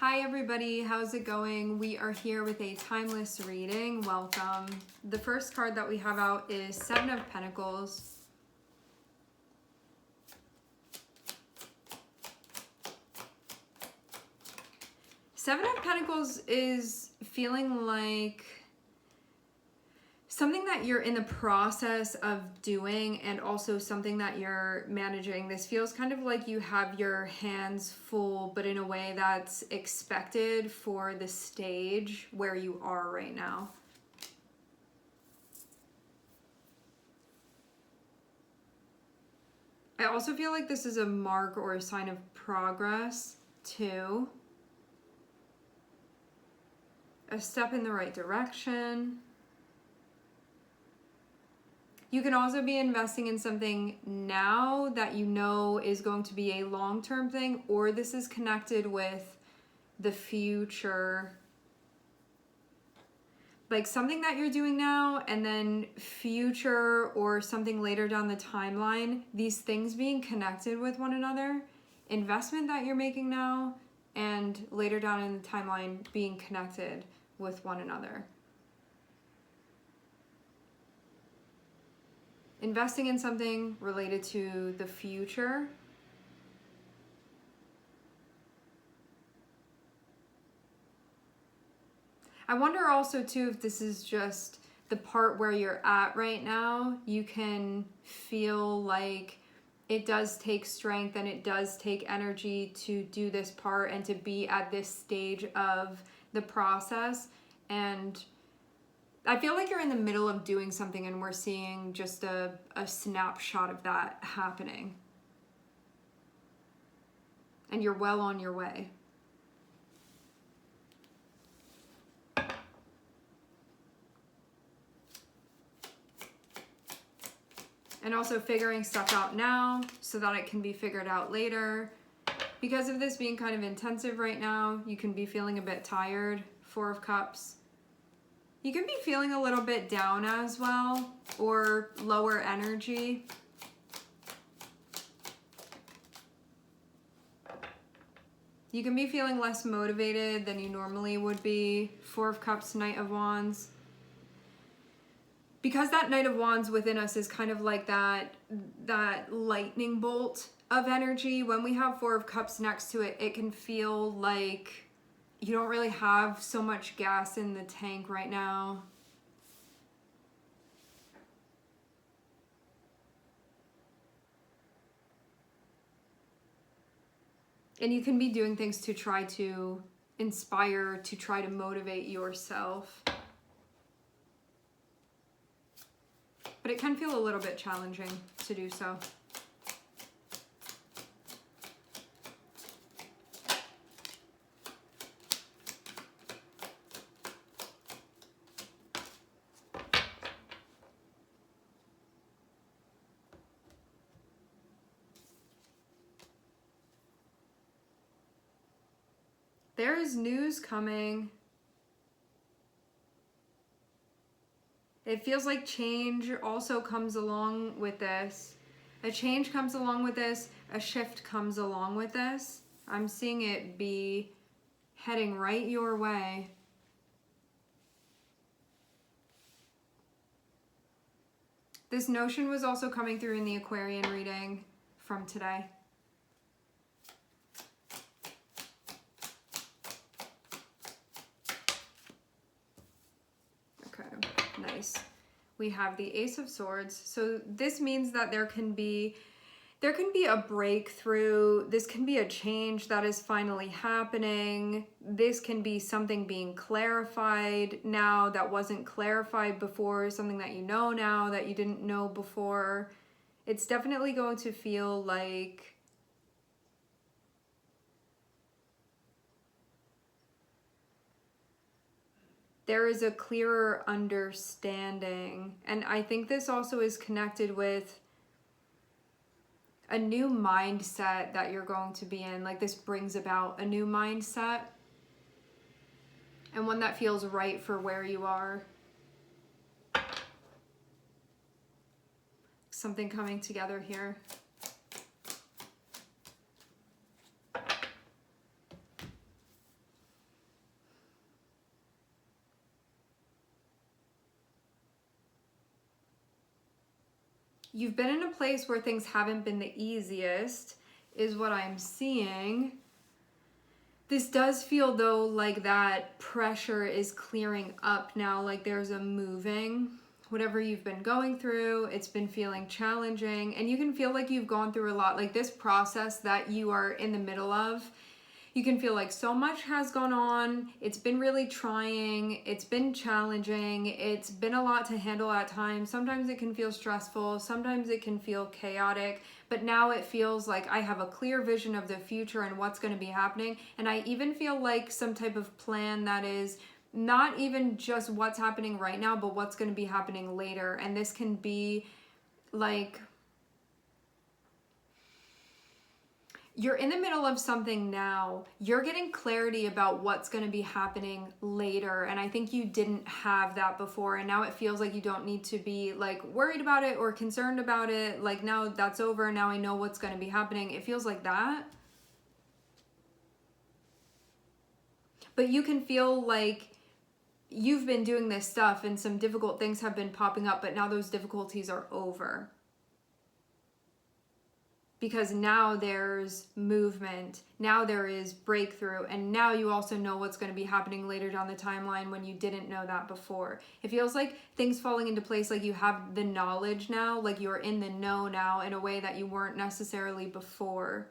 Hi everybody, how's it going? We are here with a timeless reading. Welcome. The first card that we have out is Seven of Pentacles. Seven of Pentacles is feeling like something that you're in the process of doing and also something that you're managing. This feels kind of like you have your hands full, but in a way that's expected for the stage where you are right now. I also feel like this is a mark or a sign of progress too. A step in the right direction. You can also be investing in something now that you know is going to be a long-term thing, or this is connected with the future. Like something that you're doing now and then future or something later down the timeline, these things being connected with one another. Investment that you're making now and later down in the timeline being connected with one another. Investing in something related to the future. I wonder also too if this is just the part where you're at right now. You can feel like it does take strength and it does take energy to do this part and to be at this stage of the process. And I feel like you're in the middle of doing something and we're seeing just a snapshot of that happening. And you're well on your way. And also figuring stuff out now so that it can be figured out later. Because of this being kind of intensive right now, you can be feeling a bit tired. Four of Cups. You can be feeling a little bit down as well, or lower energy. You can be feeling less motivated than you normally would be. Four of Cups, Knight of Wands. Because that Knight of Wands within us is kind of like that lightning bolt of energy. When we have Four of Cups next to it, it can feel like you don't really have so much gas in the tank right now. And you can be doing things to try to inspire, to try to motivate yourself. But it can feel a little bit challenging to do so. There is news coming. It feels like change also comes along with this. A change comes along with this. A shift comes along with this. I'm seeing it be heading right your way. This notion was also coming through in the Aquarian reading from today. Nice. We have the Ace of Swords. So this means that there can be a breakthrough. This can be a change that is finally happening. This can be something being clarified now that wasn't clarified before, something that you know now that you didn't know before. It's definitely going to feel like there is a clearer understanding. And I think this also is connected with a new mindset that you're going to be in. Like this brings about a new mindset and one that feels right for where you are. Something coming together here. you've been in a place where things haven't been the easiest, is what I'm seeing. This does feel though like that pressure is clearing up now, like there's a moving. Whatever you've been going through, it's been feeling challenging, and you can feel like you've gone through a lot. Like this process that you are in the middle of, you can feel like so much has gone on. It's been really trying. It's been challenging. It's been a lot to handle at times. Sometimes it can feel stressful. Sometimes it can feel chaotic. But now it feels like I have a clear vision of the future and what's going to be happening. And I even feel like some type of plan that is not even just what's happening right now, but what's going to be happening later. And this can be like, you're in the middle of something now. You're getting clarity about what's going to be happening later. And I think you didn't have that before. And now it feels like you don't need to be like worried about it or concerned about it. Like now that's over. Now I know what's going to be happening. It feels like that. But you can feel like you've been doing this stuff and some difficult things have been popping up, but now those difficulties are over. Because now there's movement, now there is breakthrough, and now you also know what's going to be happening later down the timeline when you didn't know that before. It feels like things falling into place, like you have the knowledge now, like you're in the know now in a way that you weren't necessarily before.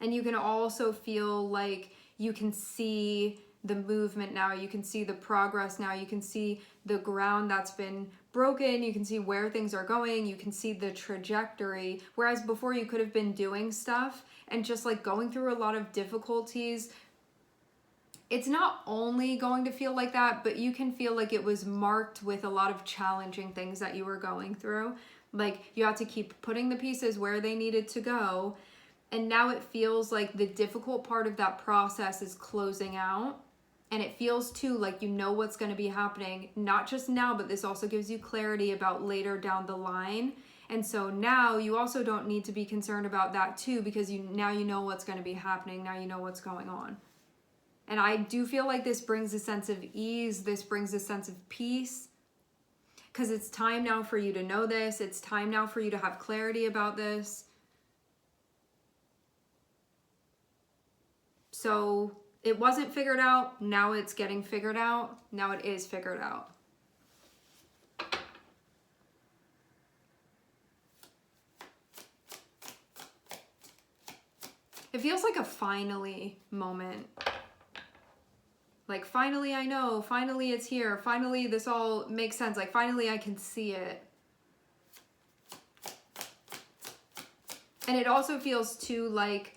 And you can also feel like you can see the movement now, you can see the progress now, you can see the ground that's been broken, you can see where things are going, you can see the trajectory, whereas before you could have been doing stuff and just like going through a lot of difficulties. It's not only going to feel like that, but you can feel like it was marked with a lot of challenging things that you were going through. Like you had to keep putting the pieces where they needed to go, and now it feels like the difficult part of that process is closing out. And it feels too like you know what's going to be happening, not just now, but this also gives you clarity about later down the line. And so now you also don't need to be concerned about that too, because now you know what's going to be happening. Now you know what's going on. And I do feel like this brings a sense of ease. This brings a sense of peace, because it's time now for you to know this. It's time now for you to have clarity about this. So it wasn't figured out, now it's getting figured out, now it is figured out. It feels like a finally moment. Like finally I know, finally it's here, finally this all makes sense, like finally I can see it. And it also feels too like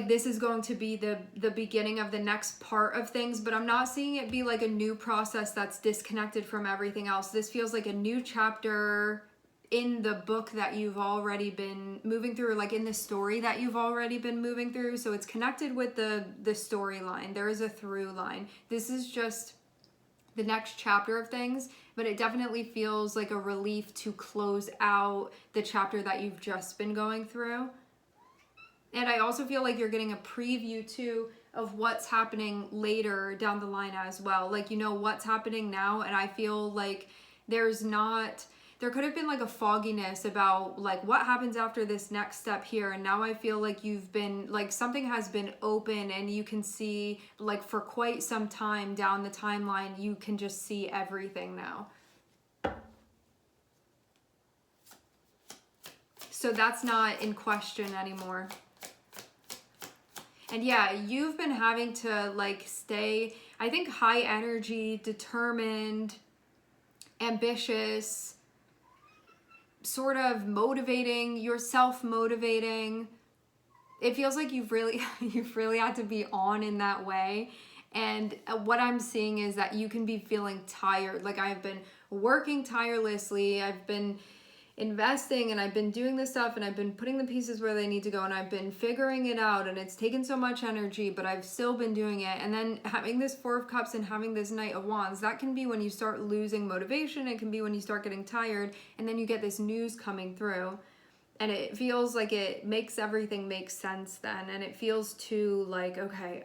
this is going to be the beginning of the next part of things, but I'm not seeing it be like a new process that's disconnected from everything else. This feels like a new chapter in the book that you've already been moving through, like in the story that you've already been moving through. So it's connected with the storyline. There is a through line. This is just the next chapter of things, but it definitely feels like a relief to close out the chapter that you've just been going through. And I also feel like you're getting a preview too of what's happening later down the line as well. Like, you know what's happening now, and I feel like there could have been like a fogginess about like what happens after this next step here, and now I feel like you've been like something has been open and you can see like for quite some time down the timeline, you can just see everything now. So that's not in question anymore. And yeah, you've been having to like stay, I think, high energy, determined, ambitious, sort of motivating, you're self-motivating. It feels like you've really had to be on in that way. And what I'm seeing is that you can be feeling tired. Like I've been working tirelessly, I've been investing, and I've been doing this stuff, and I've been putting the pieces where they need to go, and I've been figuring it out, and it's taken so much energy, but I've still been doing it. And then having this Four of Cups and having this Knight of Wands, that can be when you start losing motivation. It can be when you start getting tired, and then you get this news coming through, and it feels like it makes everything make sense then. And it feels too like, okay,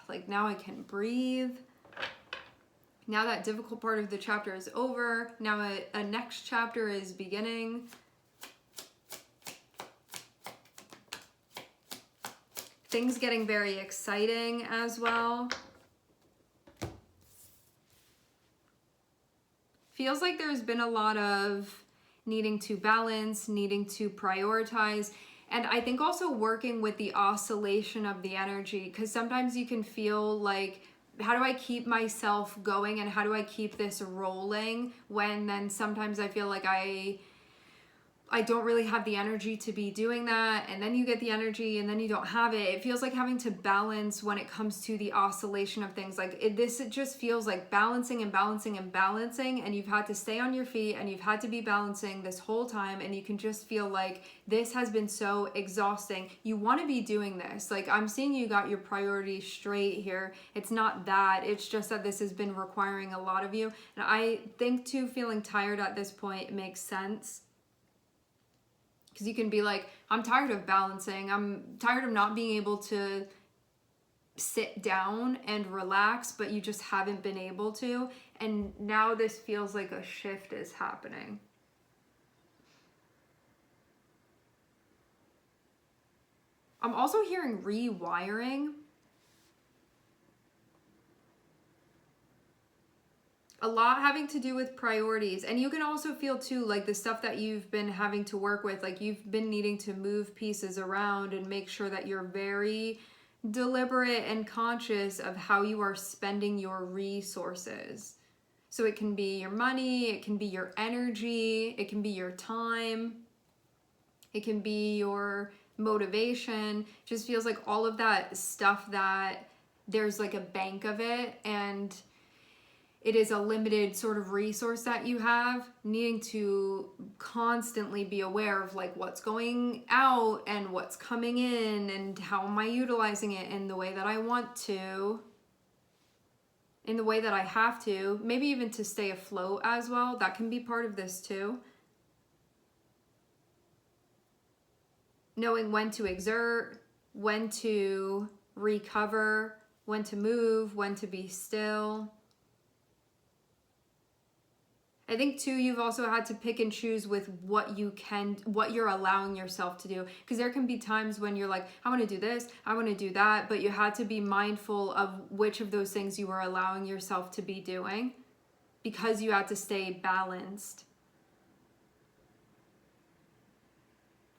like now I can breathe. Now that difficult part of the chapter is over. Now a next chapter is beginning. Things getting very exciting as well. Feels like there's been a lot of needing to balance, needing to prioritize, and I think also working with the oscillation of the energy, because sometimes you can feel like, how do I keep myself going and how do I keep this rolling, when then sometimes I feel like I don't really have the energy to be doing that, and then you get the energy and then you don't have it. It feels like having to balance when it comes to the oscillation of things. Like it just feels like balancing and balancing and balancing, and you've had to stay on your feet and you've had to be balancing this whole time, and you can just feel like this has been so exhausting. You want to be doing this. Like I'm seeing you got your priorities straight here. It's not that, it's just that this has been requiring a lot of you. And I think too, feeling tired at this point makes sense. Because you can be like, I'm tired of balancing. I'm tired of not being able to sit down and relax, but you just haven't been able to. And now this feels like a shift is happening. I'm also hearing rewiring. A lot having to do with priorities. And you can also feel too, like the stuff that you've been having to work with, like you've been needing to move pieces around and make sure that you're very deliberate and conscious of how you are spending your resources. So it can be your money, it can be your energy, it can be your time, it can be your motivation. It just feels like all of that stuff that there's like a bank of it, and it is a limited sort of resource that you have, needing to constantly be aware of like what's going out and what's coming in and how am I utilizing it in the way that I want to, in the way that I have to, maybe even to stay afloat as well. That can be part of this too. Knowing when to exert, when to recover, when to move, when to be still. I think too, you've also had to pick and choose with what you're allowing yourself to do. Because there can be times when you're like, I want to do this, I want to do that, but you had to be mindful of which of those things you were allowing yourself to be doing, because you had to stay balanced.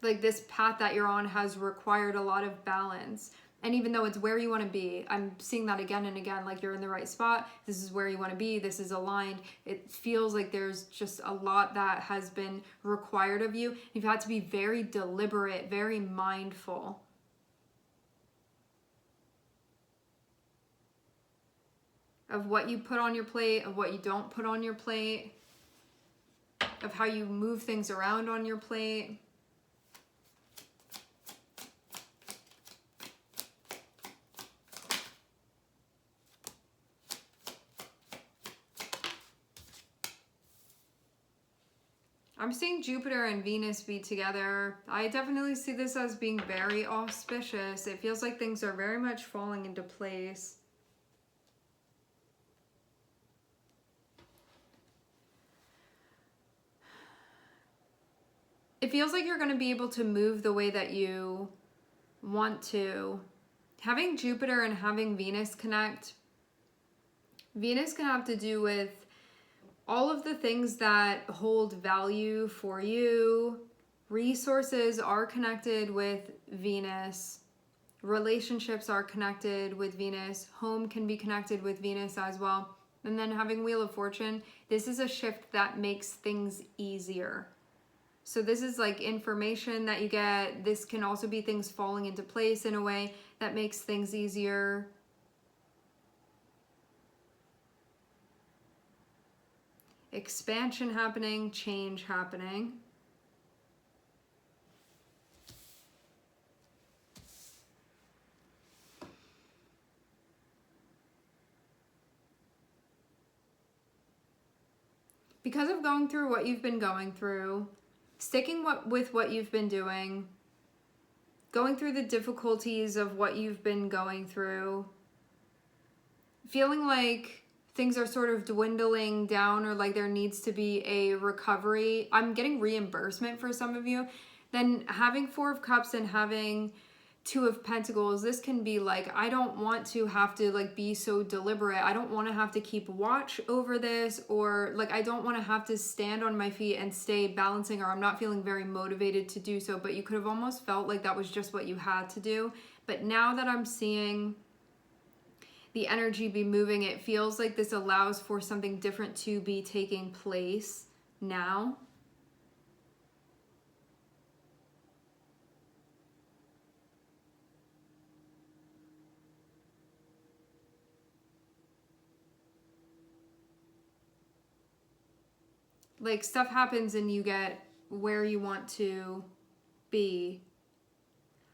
Like this path that you're on has required a lot of balance. And even though it's where you want to be, I'm seeing that again and again, like you're in the right spot. This is where you want to be. This is aligned. It feels like there's just a lot that has been required of you. You've had to be very deliberate, very mindful. Of what you put on your plate, of what you don't put on your plate, of how you move things around on your plate. I'm seeing Jupiter and Venus be together. I definitely see this as being very auspicious. It feels like things are very much falling into place. It feels like you're going to be able to move the way that you want to. Having Jupiter and having Venus connect, Venus can have to do with all of the things that hold value for you. Resources are connected with Venus. Relationships are connected with Venus. Home can be connected with Venus as well. And then having Wheel of Fortune, this is a shift that makes things easier. So this is like information that you get. This can also be things falling into place in a way that makes things easier. Expansion happening, change happening. Because of going through what you've been going through, sticking with what you've been doing, going through the difficulties of what you've been going through, feeling like things are sort of dwindling down, or like there needs to be a recovery. I'm getting reimbursement for some of you. Then having Four of Cups and having Two of Pentacles, this can be like, I don't want to have to like be so deliberate. I don't want to have to keep watch over this, or like I don't want to have to stand on my feet and stay balancing, or I'm not feeling very motivated to do so. But you could have almost felt like that was just what you had to do. But now that I'm seeing the energy be moving, it feels like this allows for something different to be taking place now. Like stuff happens and you get where you want to be.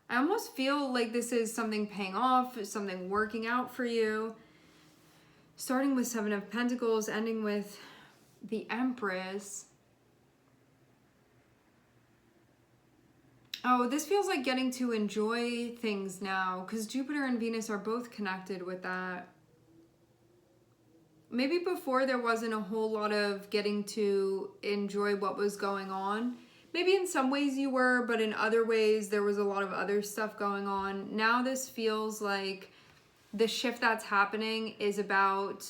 I almost feel like this is something paying off, something working out for you. Starting with Seven of Pentacles, ending with the Empress. Oh, this feels like getting to enjoy things now, because Jupiter and Venus are both connected with that. Maybe before there wasn't a whole lot of getting to enjoy what was going on. Maybe in some ways you were, but in other ways there was a lot of other stuff going on. Now this feels like the shift that's happening is about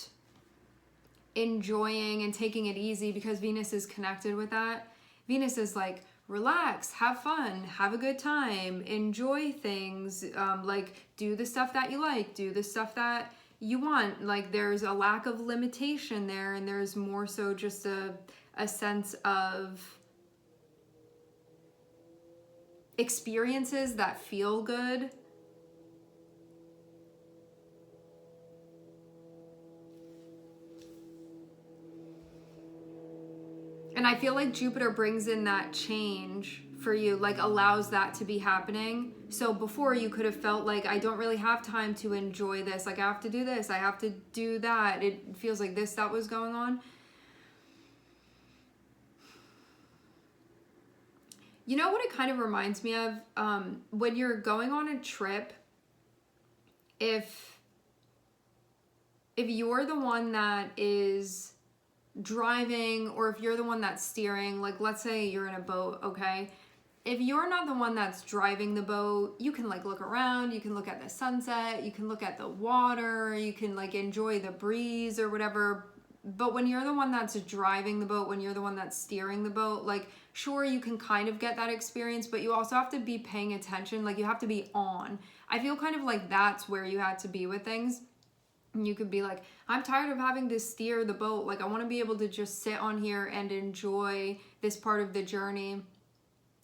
enjoying and taking it easy, because Venus is connected with that. Venus is like, relax, have fun, have a good time, enjoy things, like do the stuff that you like, do the stuff that you want. Like there's a lack of limitation there, and there's more so just a sense of experiences that feel good. And I feel like Jupiter brings in that change for you, like allows that to be happening. So before you could have felt like, I don't really have time to enjoy this. Like I have to do this, I have to do that. It feels like that was going on. You know what it kind of reminds me of? When you're going on a trip, if you're the one that is driving, or if you're the one that's steering, like let's say you're in a boat, okay? If you're not the one that's driving the boat, you can like look around, you can look at the sunset, you can look at the water, you can like enjoy the breeze or whatever. But when you're the one that's driving the boat, when you're the one that's steering the boat, like sure, you can kind of get that experience, but you also have to be paying attention, like you have to be on. I feel kind of like that's where you had to be with things. And you could be like, I'm tired of having to steer the boat. Like I want to be able to just sit on here and enjoy this part of the journey.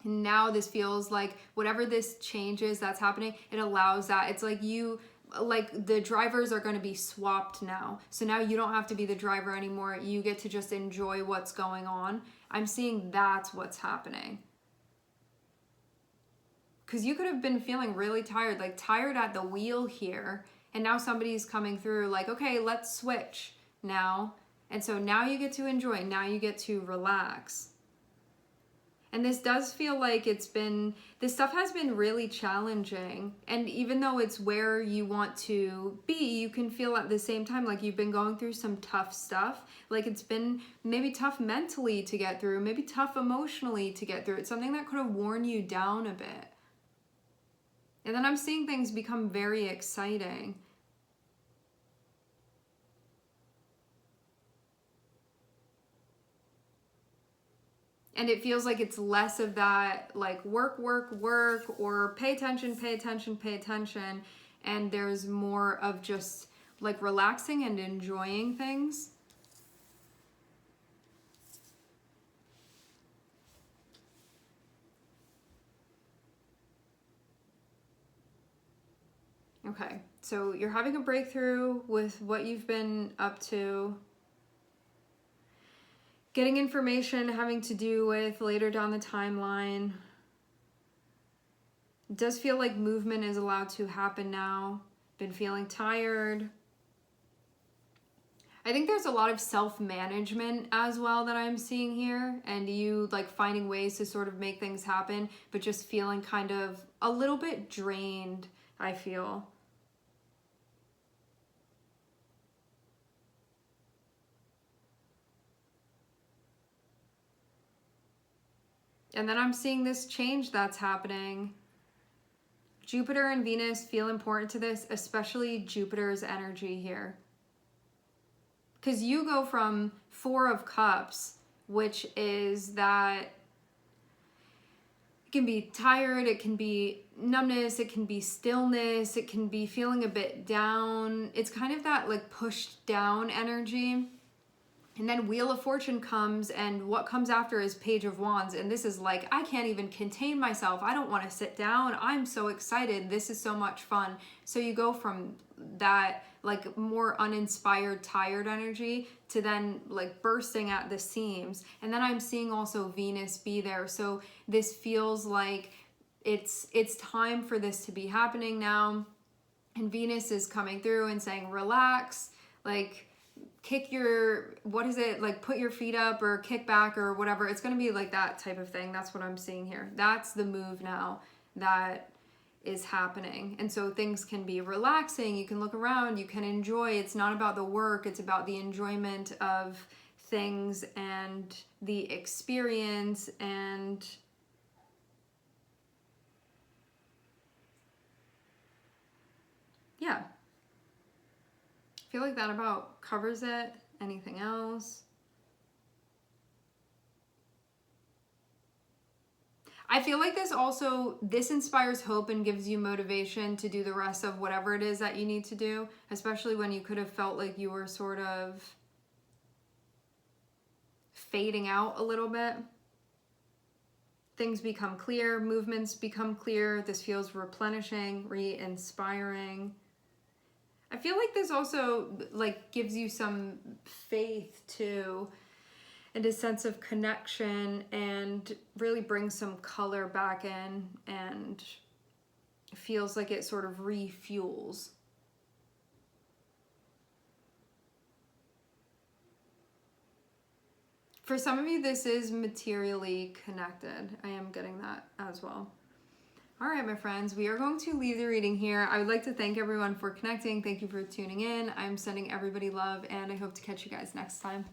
And now this feels like whatever this changes that's happening, it allows that. It's like the drivers are going to be swapped now. So now you don't have to be the driver anymore. You get to just enjoy what's going on. I'm seeing that's what's happening. Because you could have been feeling really tired, like tired at the wheel here. And now somebody's coming through like, okay, let's switch now. And so now you get to enjoy. Now you get to relax. And this does feel like this stuff has been really challenging. And even though it's where you want to be, you can feel at the same time like you've been going through some tough stuff. Like it's been maybe tough mentally to get through, maybe tough emotionally to get through. It's something that could have worn you down a bit. And then I'm seeing things become very exciting. And it feels like it's less of that like work, or pay attention. And there's more of just like relaxing and enjoying things. Okay, so you're having a breakthrough with what you've been up to. Getting information having to do with later down the timeline. It does feel like movement is allowed to happen now. Been feeling tired. I think there's a lot of self-management as well that I'm seeing here, and you like finding ways to sort of make things happen, but just feeling kind of a little bit drained, I feel. And then I'm seeing this change that's happening. Jupiter and Venus feel important to this, especially Jupiter's energy here. Because you go from Four of Cups, which is that it can be tired, it can be numbness, it can be stillness, it can be feeling a bit down. It's kind of that like pushed down energy. And then Wheel of Fortune comes, and what comes after is Page of Wands. And this is like, I can't even contain myself. I don't want to sit down. I'm so excited. This is so much fun. So you go from that like more uninspired, tired energy to then like bursting at the seams. And then I'm seeing also Venus be there. So this feels like it's time for this to be happening now. And Venus is coming through and saying, relax, like kick your, what is it, like put your feet up or kick back or whatever. It's going to be like that type of thing. That's what I'm seeing here. That's the move now that is happening. And so things can be relaxing. You can look around, you can enjoy. It's not about the work, it's about the enjoyment of things and the experience. And yeah, I feel like that about covers it. Anything else? I feel like this inspires hope and gives you motivation to do the rest of whatever it is that you need to do, especially when you could have felt like you were sort of fading out a little bit. Things become clear, movements become clear. This feels replenishing, re-inspiring. I feel like this also like gives you some faith too, and a sense of connection, and really brings some color back in, and feels like it sort of refuels. For some of you, this is materially connected. I am getting that as well. All right, my friends, we are going to leave the reading here. I would like to thank everyone for connecting. Thank you for tuning in. I'm sending everybody love, and I hope to catch you guys next time.